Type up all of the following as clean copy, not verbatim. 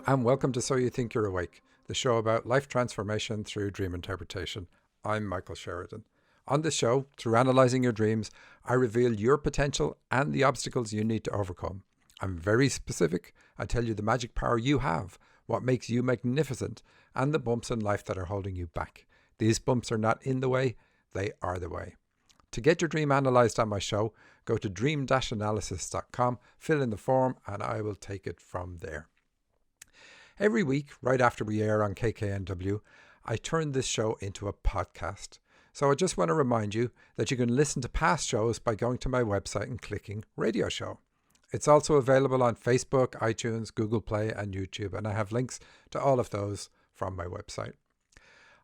and welcome to So You Think You're Awake, the show about life transformation through dream interpretation. I'm Michael Sheridan. On this show, through analysing your dreams, I reveal your potential and the obstacles you need to overcome. I'm very specific. I tell you the magic power you have, what makes you magnificent, and the bumps in life that are holding you back. These bumps are not in the way, they are the way. To get your dream analysed on my show, go to dream-analysis.com, fill in the form, and I will take it from there. Every week, right after we air on KKNW, I turn this show into a podcast. So I just want to remind you that you can listen to past shows by going to my website and clicking Radio Show. It's also available on Facebook, iTunes, Google Play, and YouTube, and I have links to all of those from my website.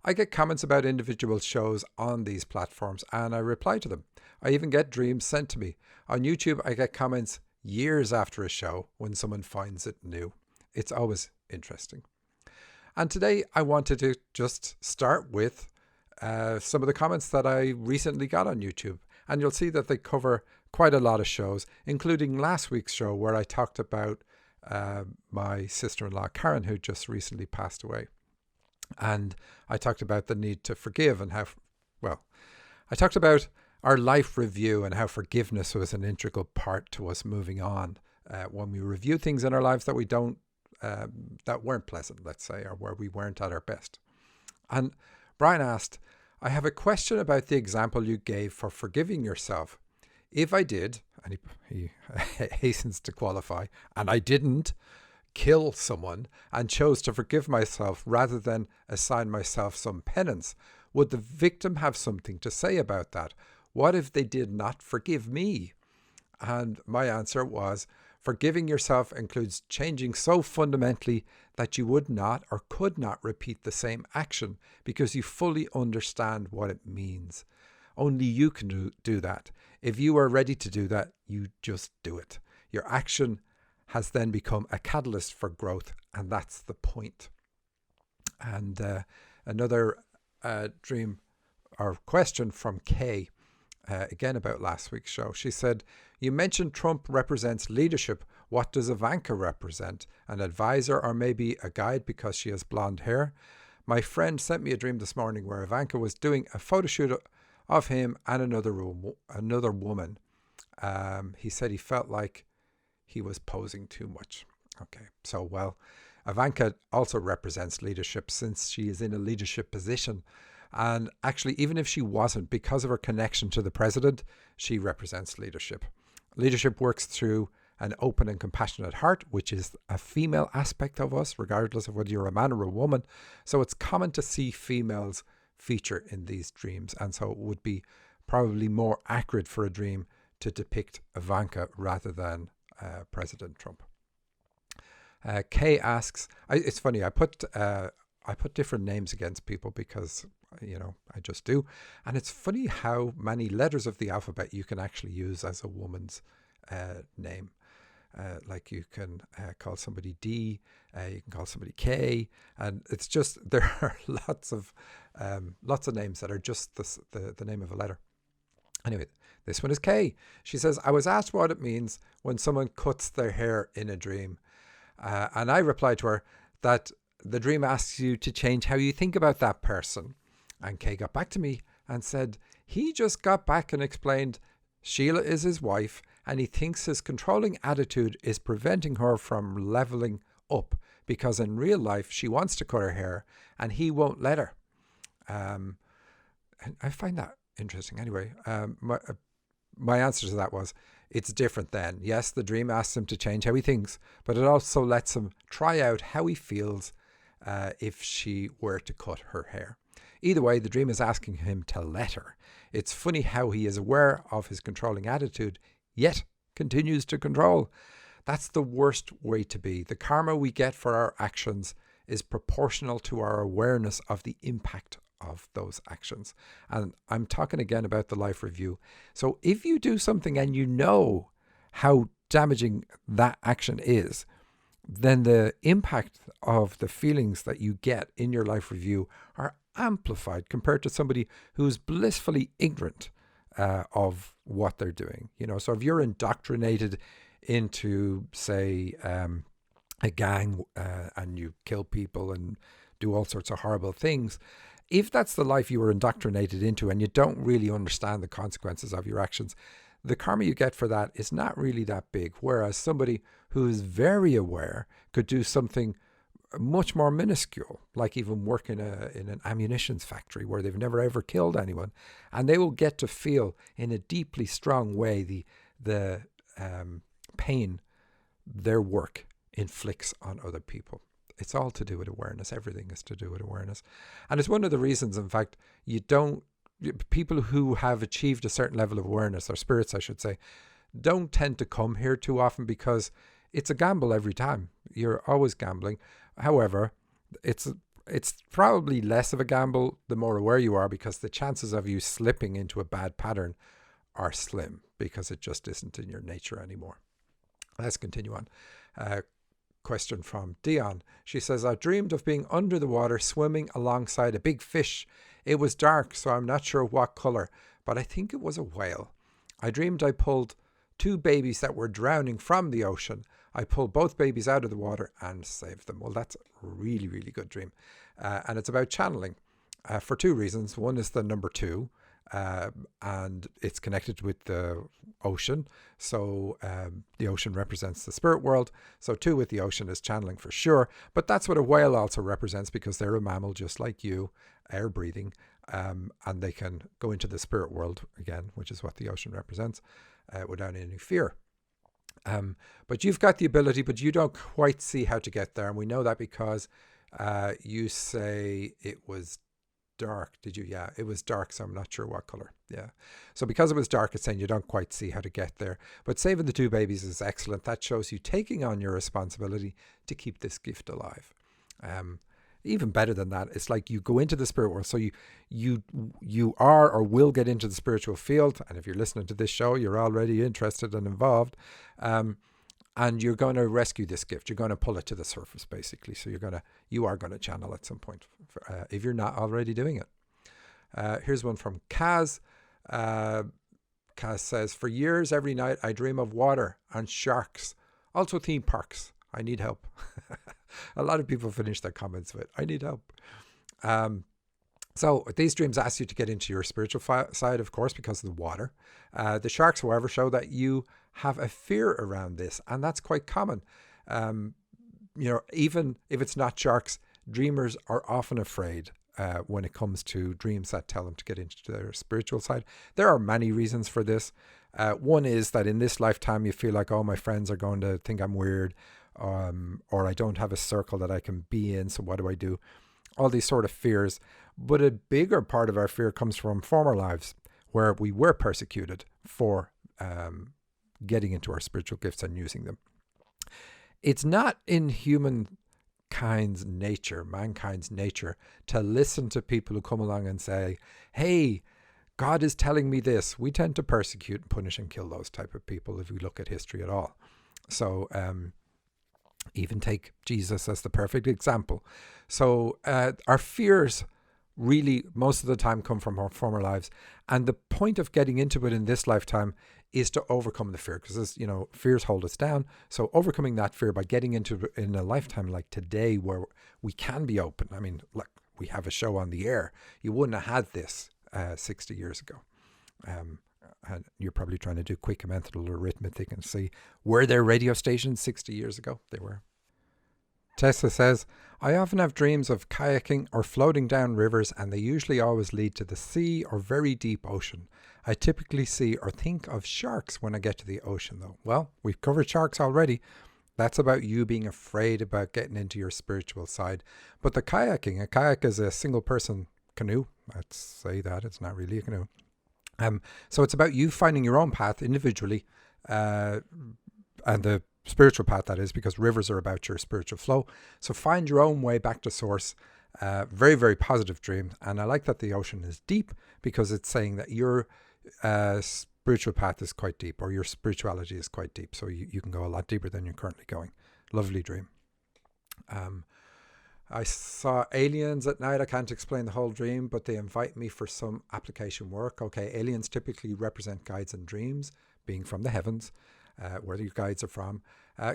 I get comments about individual shows on these platforms, and I reply to them. I even get dreams sent to me. On YouTube, I get comments years after a show when someone finds it new. It's always interesting. And today I wanted to just start with some of the comments that I recently got on YouTube. And you'll see that they cover quite a lot of shows, including last week's show where I talked about my sister-in-law Karen, who just recently passed away. And I talked about the need to forgive and I talked about our life review and how forgiveness was an integral part to us moving on when we review things in our lives that we don't that weren't pleasant, let's say, or where we weren't at our best. And Brian asked, I have a question about the example you gave for forgiving yourself. If I did, and he hastens to qualify, and I didn't kill someone and chose to forgive myself rather than assign myself some penance, would the victim have something to say about that? What if they did not forgive me? And my answer was, forgiving yourself includes changing so fundamentally that you would not or could not repeat the same action because you fully understand what it means. Only you can do that. If you are ready to do that, you just do it. Your action has then become a catalyst for growth, and that's the point. And another dream or question from Kay, again about last week's show. She said, you mentioned Trump represents leadership. What does Ivanka represent? An advisor or maybe a guide because she has blonde hair? My friend sent me a dream this morning where Ivanka was doing a photo shoot of him and another woman. He said he felt like he was posing too much. Okay, so Ivanka also represents leadership since she is in a leadership position. And actually, even if she wasn't, because of her connection to the president, she represents leadership. Leadership works through an open and compassionate heart, which is a female aspect of us, regardless of whether you're a man or a woman. So it's common to see females feature in these dreams. And so it would be probably more accurate for a dream to depict Ivanka rather than President Trump. Kay asks, it's funny, I put different names against people because, I just do. And it's funny how many letters of the alphabet you can actually use as a woman's name. Like you can call somebody D, you can call somebody K, and it's just, there are lots of names that are just the name of a letter. Anyway, this one is Kay. She says, I was asked what it means when someone cuts their hair in a dream. And I replied to her that the dream asks you to change how you think about that person. And Kay got back to me and said, he just got back and explained Sheila is his wife and he thinks his controlling attitude is preventing her from leveling up because in real life she wants to cut her hair and he won't let her. And I find that interesting. Anyway, my answer to that was, it's different then. Yes, the dream asks him to change how he thinks, but it also lets him try out how he feels if she were to cut her hair. Either way, the dream is asking him to let her. It's funny how he is aware of his controlling attitude, yet continues to control. That's the worst way to be. The karma we get for our actions is proportional to our awareness of the impact of those actions. And I'm talking again about the life review. So if you do something and you know how damaging that action is, then the impact of the feelings that you get in your life review are amplified compared to somebody who's blissfully ignorant of what they're doing. So if you're indoctrinated into, say, a gang and you kill people and do all sorts of horrible things, if that's the life you were indoctrinated into and you don't really understand the consequences of your actions, the karma you get for that is not really that big. Whereas somebody who is very aware could do something much more minuscule, like even work in an ammunitions factory where they've never ever killed anyone, and they will get to feel in a deeply strong way the pain their work inflicts on other people. It's all to do with awareness. Everything is to do with awareness. And it's one of the reasons, in fact, people who have achieved a certain level of awareness, or spirits, I should say, don't tend to come here too often because it's a gamble every time. You're always gambling. However, it's probably less of a gamble the more aware you are, because the chances of you slipping into a bad pattern are slim because it just isn't in your nature anymore. Let's continue on. Question from Dion. She says, I dreamed of being under the water swimming alongside a big fish. It was dark, so I'm not sure what color, but I think it was a whale. I dreamed I pulled 2 babies that were drowning from the ocean. I pulled both babies out of the water and saved them. Well, that's a really, really good dream. And it's about channeling for 2 reasons. One is the number 2. And it's connected with the ocean. So the ocean represents the spirit world. So 2 with the ocean is channeling for sure. But that's what a whale also represents, because they're a mammal just like you, air breathing, and they can go into the spirit world again, which is what the ocean represents, without any fear. But you've got the ability, but you don't quite see how to get there. And we know that because you say it was dark. Did you? Yeah, it was dark, so I'm not sure what color. Yeah. So because it was dark, it's saying you don't quite see how to get there. But saving the 2 babies is excellent. That shows you taking on your responsibility to keep this gift alive. Even better than that, it's like you go into the spirit world. So you are or will get into the spiritual field. And if you're listening to this show, you're already interested and involved. And you're going to rescue this gift. You're going to pull it to the surface, basically. So you are going to channel at some point, if you're not already doing it. Here's one from Kaz. Kaz says, for years, every night, I dream of water and sharks. Also theme parks. I need help. A lot of people finish their comments with, I need help. So these dreams ask you to get into your spiritual side, of course, because of the water. The sharks, however, show that you have a fear around this, and that's quite common. Even if it's not sharks, dreamers are often afraid when it comes to dreams that tell them to get into their spiritual side. There are many reasons for this. One is that in this lifetime you feel like, oh, my friends are going to think I'm weird, or I don't have a circle that I can be in, so what do I do? All these sort of fears. But a bigger part of our fear comes from former lives where we were persecuted for getting into our spiritual gifts and using them. It's not in mankind's nature, to listen to people who come along and say, hey, God is telling me this. We tend to persecute and punish and kill those type of people if we look at history at all. So even take Jesus as the perfect example. So our fears really most of the time come from our former lives. And the point of getting into it in this lifetime is to overcome the fear, because fears hold us down. So overcoming that fear by getting into it in a lifetime like today, where we can be open. I mean, look, we have a show on the air. You wouldn't have had this 60 years ago. And you're probably trying to do quick mental arithmetic and see, were there radio stations 60 years ago? They were. Tessa says, I often have dreams of kayaking or floating down rivers, and they usually always lead to the sea or very deep ocean. I typically see or think of sharks when I get to the ocean, though. Well, we've covered sharks already. That's about you being afraid about getting into your spiritual side. But the kayaking, a kayak is a single person canoe. Let's say that. It's not really a canoe. So it's about you finding your own path individually, and the spiritual path, that is, because rivers are about your spiritual flow. So find your own way back to source. Very, very positive dream. And I like that the ocean is deep, because it's saying that your spiritual path is quite deep, or your spirituality is quite deep. So you can go a lot deeper than you're currently going. Lovely dream. I saw aliens at night. I can't explain the whole dream, but they invite me for some application work. Okay, aliens typically represent guides and dreams, being from the heavens, where your guides are from.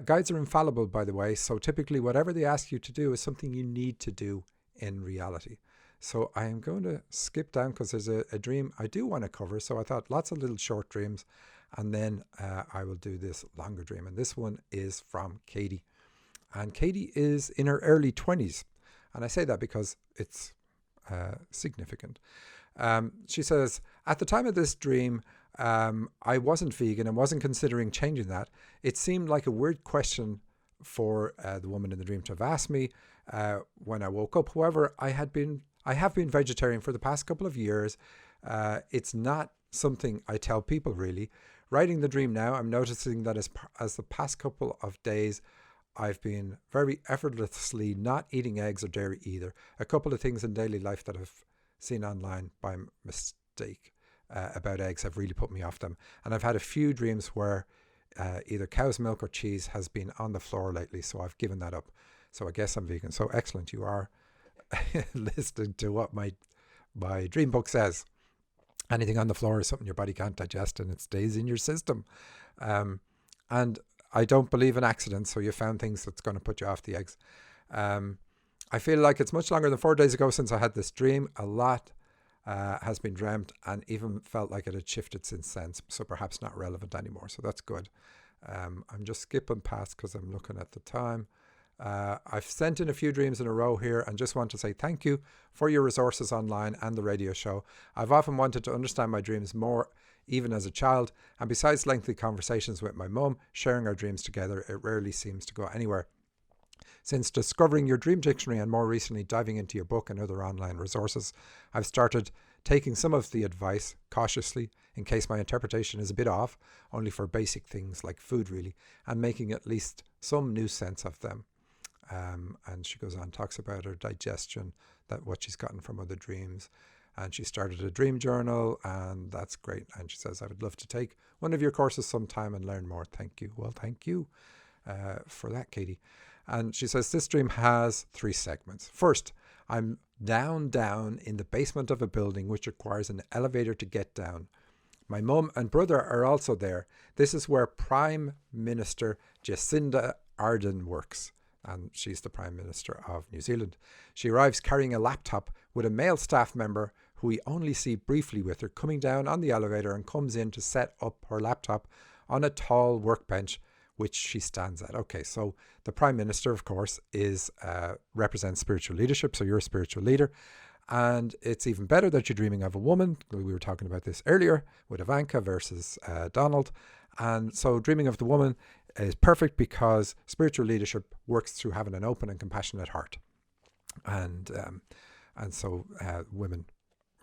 Guides are infallible, by the way, so typically whatever they ask you to do is something you need to do in reality. So I am going to skip down because there's a dream I do want to cover. So I thought lots of little short dreams, and then I will do this longer dream. And this one is from Katie. And Katie is in her early 20s. And I say that because it's significant. She says, at the time of this dream, I wasn't vegan and wasn't considering changing that. It seemed like a weird question for the woman in the dream to have asked me when I woke up. However, I have been vegetarian for the past couple of years. It's not something I tell people really. Writing the dream now, I'm noticing that as the past couple of days, I've been very effortlessly not eating eggs or dairy either. A couple of things in daily life that I've seen online by mistake about eggs have really put me off them. And I've had a few dreams where either cow's milk or cheese has been on the floor lately, so I've given that up. So I guess I'm vegan. So excellent, you are listening to what my dream book says. Anything on the floor is something your body can't digest and it stays in your system. And I don't believe in accidents, so you found things that's going to put you off the eggs. I feel like it's much longer than 4 days ago since I had this dream. A lot has been dreamt and even felt like it had shifted since then, so perhaps not relevant anymore. So that's good. I'm just skipping past because I'm looking at the time. I've sent in a few dreams in a row here and just want to say thank you for your resources online and the radio show. I've often wanted to understand my dreams more, even as a child, and besides lengthy conversations with my mum, sharing our dreams together, it rarely seems to go anywhere. Since discovering your dream dictionary and more recently diving into your book and other online resources, I've started taking some of the advice cautiously in case my interpretation is a bit off, only for basic things like food really, and making at least some new sense of them. And she goes on, talks about her digestion, that what she's gotten from other dreams. And she started a dream journal, and that's great. And she says, I would love to take one of your courses sometime and learn more. Thank you. Well, thank you for that, Katie. And she says, this dream has 3 segments. First, I'm down in the basement of a building which requires an elevator to get down. My mum and brother are also there. This is where Prime Minister Jacinda Ardern works. And she's the Prime Minister of New Zealand. She arrives carrying a laptop with a male staff member who we only see briefly with her coming down on the elevator and comes in to set up her laptop on a tall workbench which she stands at. Okay, so the Prime Minister, of course, represents spiritual leadership, so you're a spiritual leader. And it's even better that you're dreaming of a woman. We were talking about this earlier with Ivanka versus Donald. And so dreaming of the woman is perfect because spiritual leadership works through having an open and compassionate heart. And so women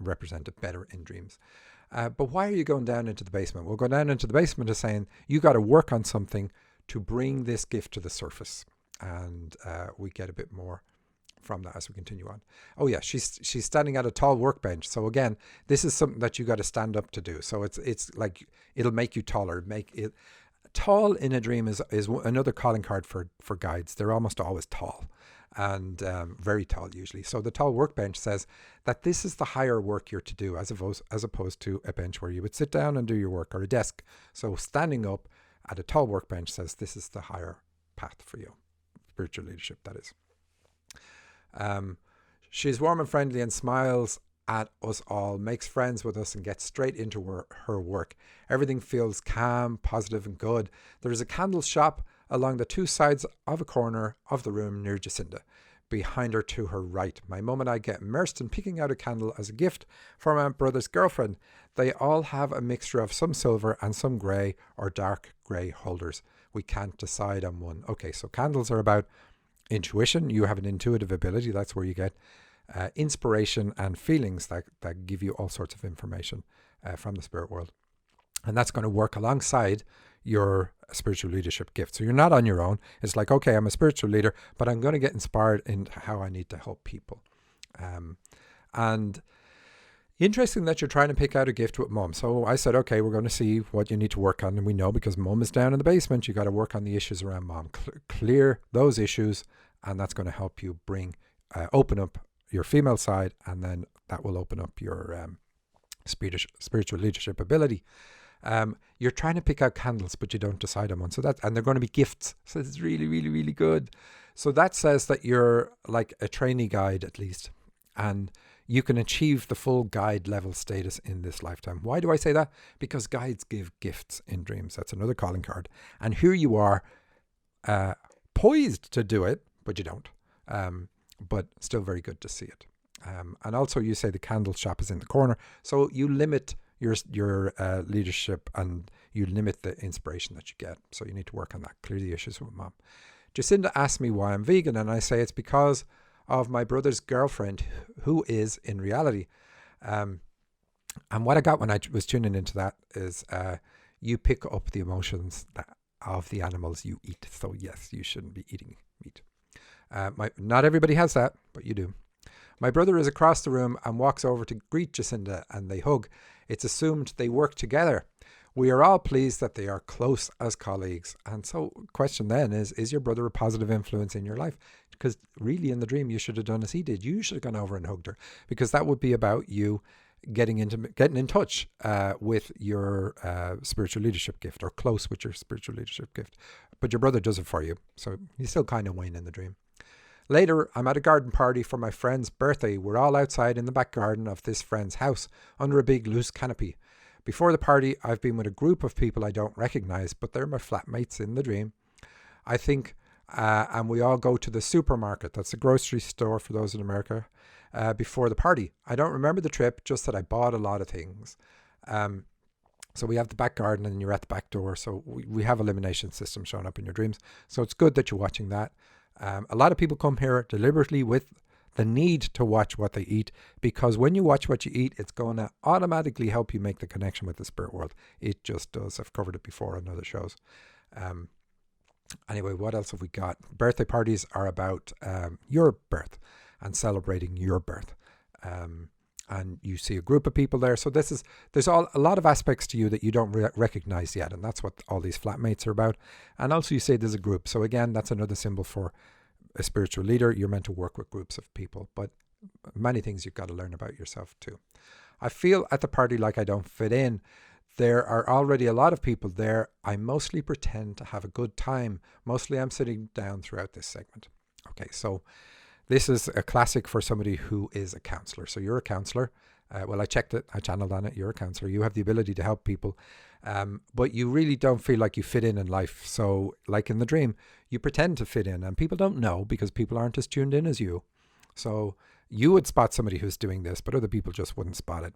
represent it better in dreams. But why are you going down into the basement? Well, going down into the basement is saying you got to work on something to bring this gift to the surface. And we get a bit more from that as we continue on. Oh yeah, she's standing at a tall workbench. So again, this is something that you got to stand up to do. So it's like it'll make you taller. Make it tall in a dream is another calling card for guides. They're almost always tall and very tall usually. So the tall workbench says that this is the higher work you're to do as opposed to a bench where you would sit down and do your work, or a desk. So standing up at a tall workbench says this is the higher path for you. Spiritual leadership, that is. She's warm and friendly and smiles at us all, makes friends with us and gets straight into her work. Everything feels calm, positive and good. There is a candle shop along the 2 sides of a corner of the room near Jacinda. Behind her to her right, my mum and I get immersed in picking out a candle as a gift for my brother's girlfriend. They all have a mixture of some silver and some grey or dark grey holders. We can't decide on one. Okay, so candles are about intuition. You have an intuitive ability. That's where you get inspiration and feelings that give you all sorts of information from the spirit world. And that's going to work alongside your spiritual leadership gift. So you're not on your own. It's like, okay, I'm a spiritual leader, but I'm going to get inspired in how I need to help people. And interesting that you're trying to pick out a gift with mum. So I said, okay, we're going to see what you need to work on. And we know because mum is down in the basement, you got to work on the issues around mum. Clear those issues, and that's going to help you open up your female side, and then that will open up your spiritual leadership ability. You're trying to pick out candles, but you don't decide on one. And they're going to be gifts. So it's really, really, really good. So that says that you're like a trainee guide at least, and you can achieve the full guide level status in this lifetime. Why do I say that? Because guides give gifts in dreams. That's another calling card. And here you are, poised to do it, but you don't. But still very good to see it. And also you say the candle shop is in the corner. So you limit your leadership, and you limit the inspiration that you get. So you need to work on that. Clear the issues with mom. Jacinda asked me why I'm vegan, and I say it's because of my brother's girlfriend, who is in reality. And what I got when I was tuning into that is you pick up the emotions of the animals you eat. So yes, you shouldn't be eating meat. Not everybody has that, but you do. My brother is across the room and walks over to greet Jacinda, and they hug. It's assumed they work together. We are all pleased that they are close as colleagues. And so question then is your brother a positive influence in your life? Because really in the dream, you should have done as he did. You should have gone over and hugged her, because that would be about you getting in touch with your spiritual leadership gift, or close with your spiritual leadership gift. But your brother does it for you. So you still kind of win in the dream. Later, I'm at a garden party for my friend's birthday. We're all outside in the back garden of this friend's house under a big loose canopy. Before the party, I've been with a group of people I don't recognize, but they're my flatmates in the dream. I think, and we all go to the supermarket. That's a grocery store for those in America, before the party. I don't remember the trip, just that I bought a lot of things. So we have the back garden and you're at the back door. So we have elimination system showing up in your dreams. So it's good that you're watching that. A lot of people come here deliberately with the need to watch what they eat, because when you watch what you eat, it's going to automatically help you make the connection with the spirit world. It just does. I've covered it before on other shows. Anyway, what else have we got? Birthday parties are about your birth and celebrating your birth. And you see a group of people there. So there's a lot of aspects to you that you don't recognize yet. And that's what all these flatmates are about. And also you say there's a group. So again, that's another symbol for a spiritual leader. You're meant to work with groups of people, but many things you've got to learn about yourself too. I feel at the party like I don't fit in. There are already a lot of people there. I mostly pretend to have a good time. Mostly I'm sitting down throughout this segment. Okay, so this is a classic for somebody who is a counselor. So you're a counselor. Well, I checked it. I channeled on it. You're a counselor. You have the ability to help people. But you really don't feel like you fit in life. So like in the dream, you pretend to fit in, and people don't know because people aren't as tuned in as you. So you would spot somebody who's doing this, but other people just wouldn't spot it.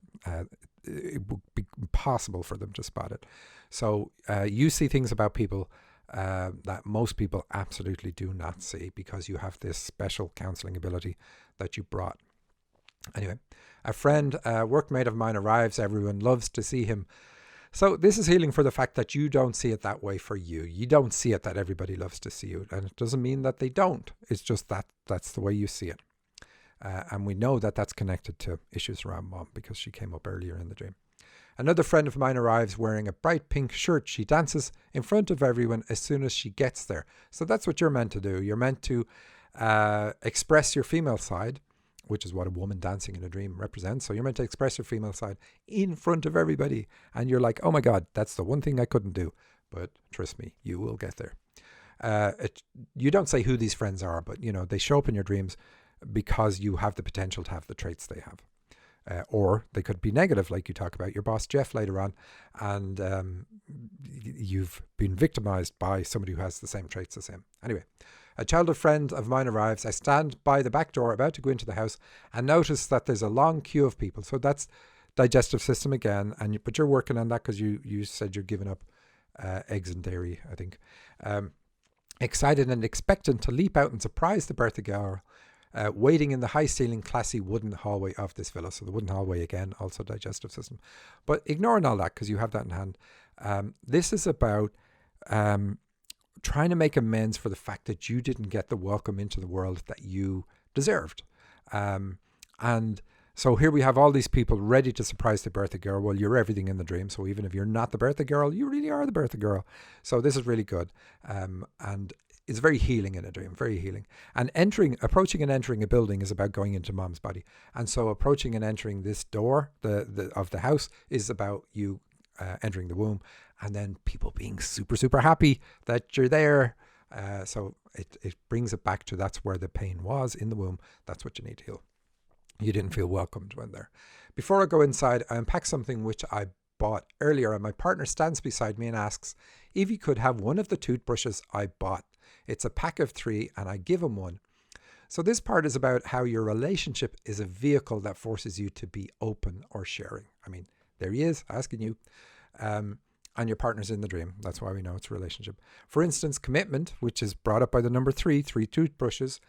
It would be impossible for them to spot it. So you see things about people that most people absolutely do not see, because you have this special counseling ability that you brought. Anyway, a friend, a workmate of mine arrives. Everyone loves to see him. So this is healing for the fact that you don't see it that way for you. You don't see it that everybody loves to see you. And it doesn't mean that they don't. It's just that that's the way you see it. And we know that that's connected to issues around mom, because she came up earlier in the dream. Another friend of mine arrives wearing a bright pink shirt. She dances in front of everyone as soon as she gets there. So that's what you're meant to do. You're meant to express your female side, which is what a woman dancing in a dream represents. So you're meant to express your female side in front of everybody. And you're like, oh my God, that's the one thing I couldn't do. But trust me, you will get there. You don't say who these friends are, but they show up in your dreams because you have the potential to have the traits they have. Or they could be negative, like you talk about your boss Jeff later on, and you've been victimized by somebody who has the same traits as him. Anyway, a childhood friend of mine arrives. I stand by the back door about to go into the house and notice that there's a long queue of people. So that's digestive system again, but you're working on that because you said you're giving up eggs and dairy, I think. Excited and expectant to leap out and surprise the birthday girl. Waiting in the high-ceiling, classy wooden hallway of this villa. So the wooden hallway again, also digestive system. But ignoring all that, because you have that in hand, this is about trying to make amends for the fact that you didn't get the welcome into the world that you deserved. And so here we have all these people ready to surprise the birthday girl. Well, you're everything in the dream. So even if you're not the birthday girl, you really are the birthday girl. So this is really good. And it's very healing in a dream, very healing. And approaching and entering a building is about going into mom's body. And so approaching and entering this door of the house is about you entering the womb, and then people being super, super happy that you're there. So it brings it back to that's where the pain was in the womb. That's what you need to heal. You didn't feel welcomed when there. Before I go inside, I unpack something which I bought earlier, and my partner stands beside me and asks if he could have one of the toothbrushes I bought. It's a pack of 3 and I give him one. So this part is about how your relationship is a vehicle that forces you to be open or sharing. I mean, there he is asking you. And your partner's in the dream. That's why we know it's a relationship. For instance, commitment, which is brought up by the number 3 toothbrushes,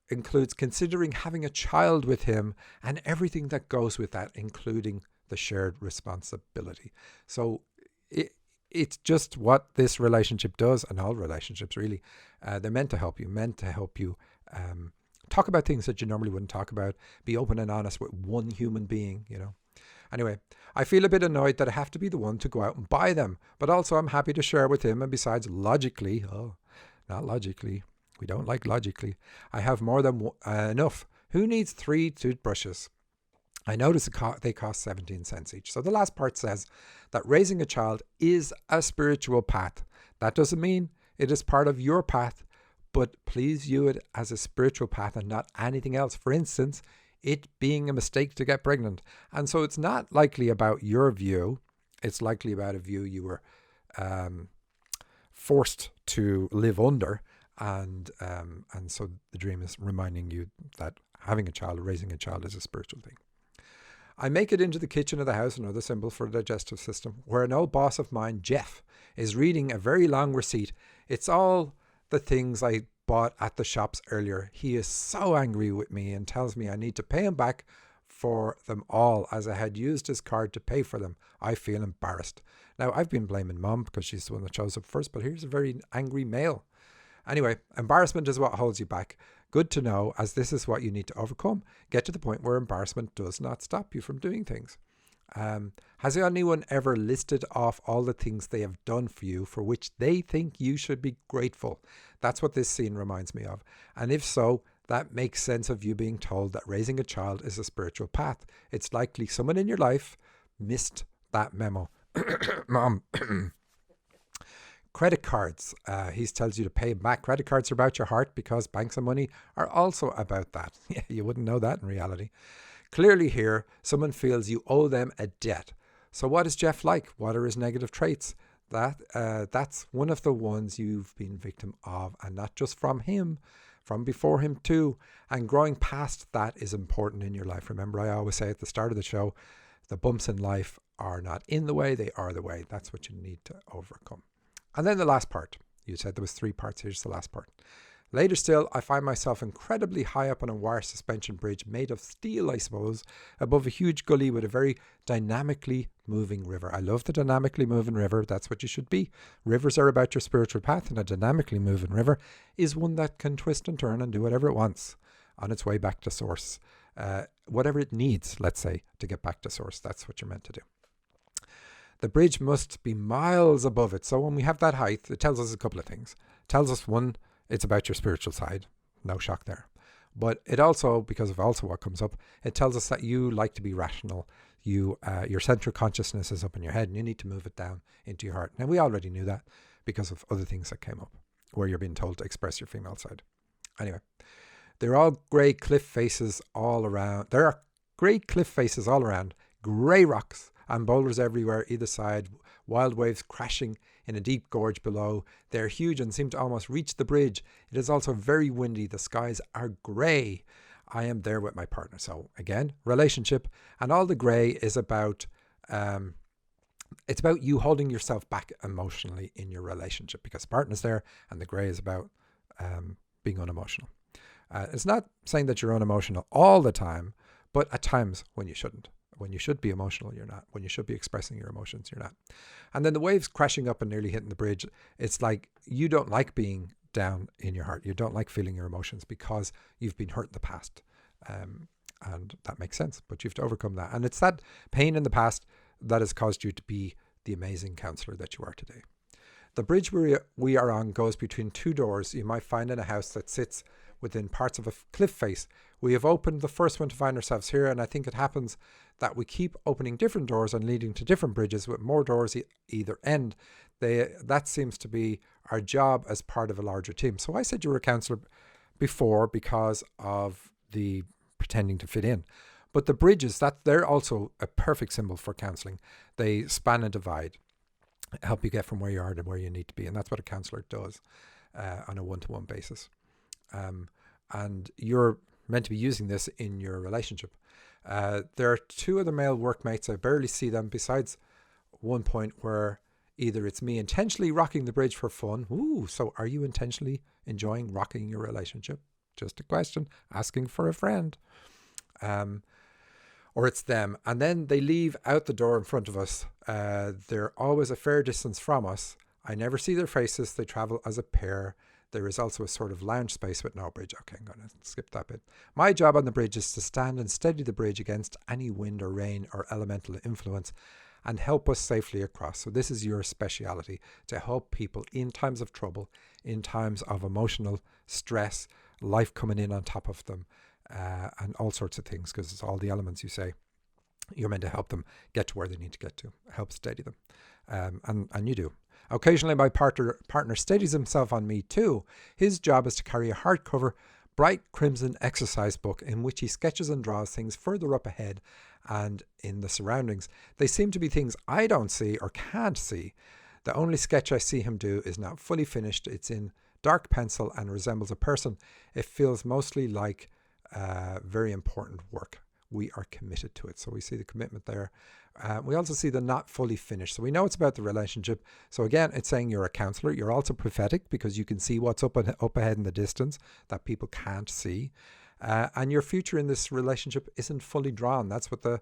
includes considering having a child with him and everything that goes with that, including the shared responsibility. So it's just what this relationship does, and all relationships really. They're meant to help you, talk about things that you normally wouldn't talk about, be open and honest with one human being, Anyway, I feel a bit annoyed that I have to be the one to go out and buy them, but also I'm happy to share with him, and besides logically, not logically, we don't like logically, I have more than enough. Who needs 3 toothbrushes? I notice they cost 17 cents each. So the last part says that raising a child is a spiritual path. That doesn't mean it is part of your path, but please view it as a spiritual path and not anything else. For instance, it being a mistake to get pregnant. And so it's not likely about your view. It's likely about a view you were forced to live under. And so the dream is reminding you that having a child, raising a child, is a spiritual thing. I make it into the kitchen of the house, another symbol for the digestive system, where an old boss of mine, Jeff, is reading a very long receipt. It's all the things I bought at the shops earlier. He is so angry with me and tells me I need to pay him back for them all, as I had used his card to pay for them. I feel embarrassed. Now, I've been blaming Mom because she's the one that chose up first, but here's a very angry male. Anyway, embarrassment is what holds you back. Good to know, as this is what you need to overcome. Get to the point where embarrassment does not stop you from doing things. Has anyone ever listed off all the things they have done for you for which they think you should be grateful? That's what this scene reminds me of. And if so, that makes sense of you being told that raising a child is a spiritual path. It's likely someone in your life missed that memo. Mom. Credit cards. He tells you to pay back. Credit cards are about your heart because banks and money are also about that. Yeah, you wouldn't know that in reality. Clearly here, someone feels you owe them a debt. So what is Jeff like? What are his negative traits? That's one of the ones you've been victim of, and not just from him, from before him too. And growing past that is important in your life. Remember, I always say at the start of the show, the bumps in life are not in the way, they are the way. That's what you need to overcome. And then the last part. You said there was 3 parts. Here's the last part. Later still, I find myself incredibly high up on a wire suspension bridge made of steel, I suppose, above a huge gully with a very dynamically moving river. I love the dynamically moving river. That's what you should be. Rivers are about your spiritual path, and a dynamically moving river is one that can twist and turn and do whatever it wants on its way back to source. Whatever it needs, let's say, to get back to source. That's what you're meant to do. The bridge must be miles above it. So when we have that height, it tells us a couple of things. It tells us, one, it's about your spiritual side. No shock there. But it also, because of also what comes up, it tells us that you like to be rational. Your central consciousness is up in your head, and you need to move it down into your heart. Now, we already knew that because of other things that came up, where you're being told to express your female side. Anyway, there are grey cliff faces all around. There are grey cliff faces all around, grey rocks and boulders everywhere, either side, wild waves crashing in a deep gorge below. They're huge and seem to almost reach the bridge. It is also very windy. The skies are grey. I am there with my partner. So again, relationship, and all the grey is about, it's about you holding yourself back emotionally in your relationship, because the partner's there, and the grey is about being unemotional. It's not saying that you're unemotional all the time, but at times when you shouldn't. When you should be emotional, you're not. When you should be expressing your emotions, you're not. And then the waves crashing up and nearly hitting the bridge, it's like you don't like being down in your heart. You don't like feeling your emotions because you've been hurt in the past. And that makes sense, but you have to overcome that. And it's that pain in the past that has caused you to be the amazing counselor that you are today. The bridge we are on goes between 2 doors you might find in a house that sits within parts of a cliff face. We have opened the first one to find ourselves here, and I think it happens that we keep opening different doors and leading to different bridges with more doors either end. That seems to be our job as part of a larger team. So I said you were a counsellor before because of the pretending to fit in. But the bridges, they're also a perfect symbol for counselling. They span and divide, help you get from where you are to where you need to be. And that's what a counsellor does on a one-to-one basis. And you're meant to be using this in your relationship. There are two other male workmates. I barely see them, besides one point where either it's me intentionally rocking the bridge for fun. Ooh, so are you intentionally enjoying rocking your relationship? Just a question, asking for a friend. Or it's them. And then they leave out the door in front of us. They're always a fair distance from us. I never see their faces. They travel as a pair. There is also a sort of lounge space with no bridge. Okay, I'm going to skip that bit. My job on the bridge is to stand and steady the bridge against any wind or rain or elemental influence and help us safely across. So this is your speciality, to help people in times of trouble, in times of emotional stress, life coming in on top of them, and all sorts of things, because it's all the elements you say. You're meant to help them get to where they need to get to, help steady them. And you do. Occasionally my partner steadies himself on me too. His job is to carry a hardcover, bright crimson exercise book in which he sketches and draws things further up ahead and in the surroundings. They seem to be things I don't see or can't see. The only sketch I see him do is not fully finished. It's in dark pencil and resembles a person. It feels mostly like very important work. We are committed to it. So we see the commitment there. We also see the not fully finished. So we know it's about the relationship. So again, it's saying you're a counsellor. You're also prophetic because you can see what's up ahead in the distance that people can't see. And your future in this relationship isn't fully drawn. That's what the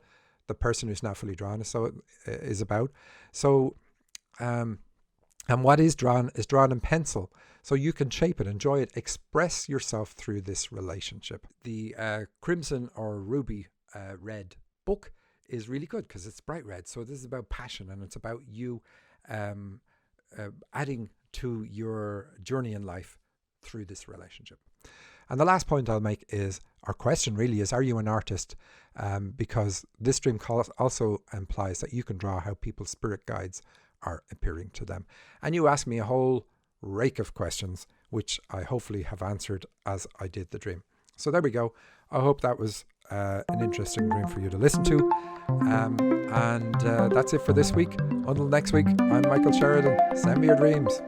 person who's not fully drawn is about. So, and what is drawn in pencil. So you can shape it, enjoy it, express yourself through this relationship. The crimson or ruby red book is really good because it's bright red. So this is about passion, and it's about you adding to your journey in life through this relationship. And the last point I'll make is, our question really is, are you an artist? Because this dream also implies that you can draw how people's spirit guides are appearing to them. And you asked me a whole rake of questions, which I hopefully have answered as I did the dream. So there we go. I hope that was an interesting dream for you to listen to. And that's it for this week. Until next week, I'm Michael Sheridan. Send me your dreams.